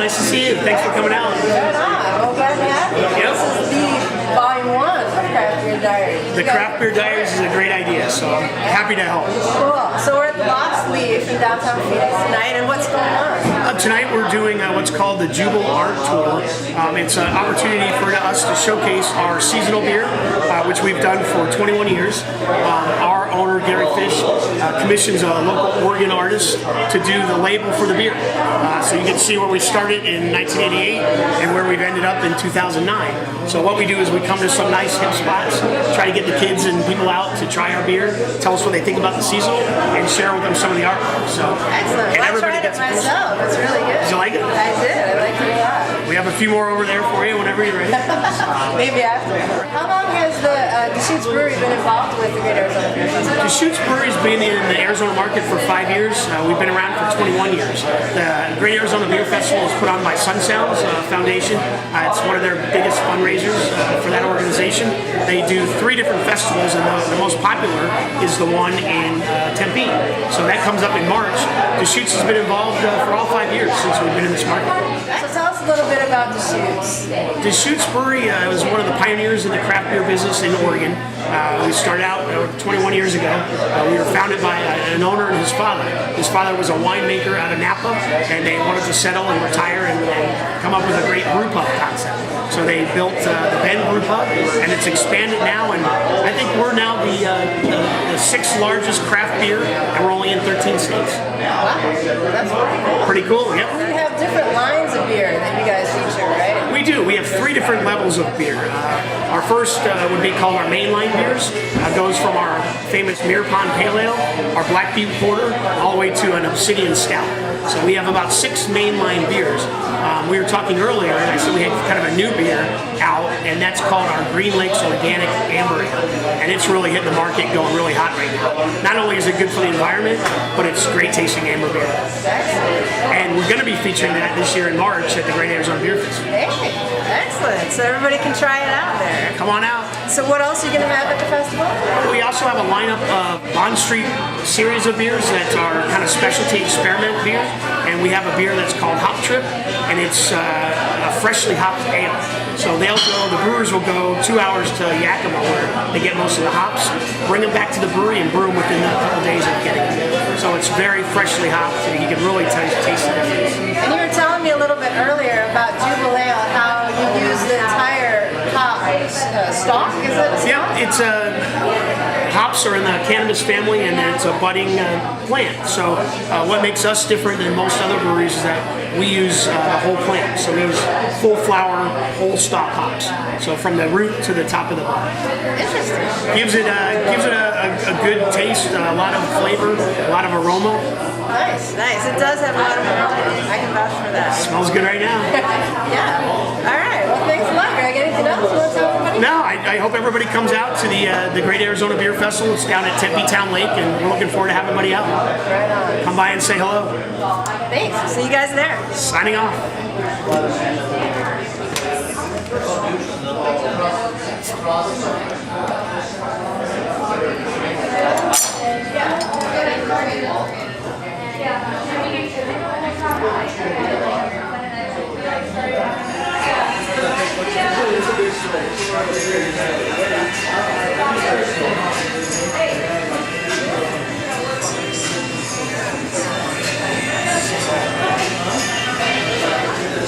nice to see you. Thanks for coming out. Right on. Well, glad to have you. Yep. This is the volume 1 of Craft Beer Diaries. The Craft Beer Diaries is a great idea, so I'm happy to help. Cool. So we're at the Lost Leaf in downtown Phoenix tonight, and what's going on? Tonight we're doing what's called the Jubal Art Tour. It's an opportunity for us to showcase our seasonal beer, which we've done for 21 years. Our owner, Gary Fish, commissions a local Oregon artist to do the label for the beer. So you can see where we started in 1988 and where we've ended up in 2009. So what we do is we come to some nice hip spots, try to get the kids and people out to try our beer, tell us what they think about the seasonal, and share with them some of the artwork. So, excellent. And well, everybody I tried it gets myself. It's really good. Did you like it? I did. I liked it a lot. We have a few more over there for you whenever you're ready. Maybe after. How long has the Deschutes Brewery been involved with the Great Arizona Beer Festival? Deschutes Brewery's been in the Arizona market for 5 years. We've been around for 21 years. The Great Arizona Beer Festival is put on by Sun Sounds Foundation. It's one of their biggest fundraisers for that organization. They do 3 different festivals, and the most popular is the one in Tempe. So that comes up in March. Deschutes has been involved for all 5 years since we've been in this market. So tell us a little bit about Deschutes. Deschutes Brewery was one of the pioneers in the craft beer business in Oregon. We started out 21 years ago. We were founded by an owner and his father. His father was a winemaker out of Napa, and they wanted to settle and retire and come up with a great brew pub concept. So they built the Bend Brew Pub, and it's expanded now, and I think we're now the 6th largest craft beer, and we're only in 13 states. Wow, that's Pretty cool, yep. You have different lines of beer that you guys feature, right? We do. We have 3 different levels of beer. Our first would be called our mainline beers. Goes from our famous Mirror Pond Pale Ale, our Black Butte Porter, all the way to an Obsidian Stout. So we have about 6 mainline beers. We were talking earlier, and I said we had kind of a new beer out, and that's called our Green Lakes Organic Amber Ale. And it's really hitting the market, going really hot right now. Not only is it good for the environment, but it's great tasting amber beer. And we're going to be featuring that this year in March at the Great Arizona Beer Festival. Hey, excellent. So everybody can try it out there. Come on out. So what else are you going to have at the festival? We also have a lineup of Bond Street series of beers that are kind of specialty experiment beer. And we have a beer that's called Hop Trip, and it's a freshly hopped ale. So the brewers will go 2 hours to Yakima where they get most of the hops, bring them back to the brewery and brew them within a couple days of getting them. So it's very freshly hopped, and you can really taste the difference. And you were telling me a little bit earlier about Jubal Ale, how you use the entire hop stalk, is it? Yeah, it's hops are in the cannabis family, and it's a budding plant. So what makes us different than most other breweries is that we use the whole plant. So we use full flower, whole stalk hops. So from the root to the top of the bud. Interesting. Gives it a good taste, a lot of flavor, a lot of aroma. Nice, nice. It does have a lot of aroma. I can vouch for that. Smells good right now. Yeah. All right. Well, thanks a lot, Greg. Anything else you want to tell everybody? No, I hope everybody comes out to the Great Arizona Beer Festival. It's down at Tempe Town Lake, and we're looking forward to having everybody out. Right on. Come by and say hello. Thanks. See you guys there. Signing off.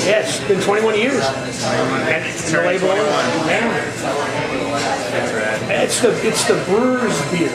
Yes, it's been 21 years. And it's the label. Yeah. It's the brewer's beer.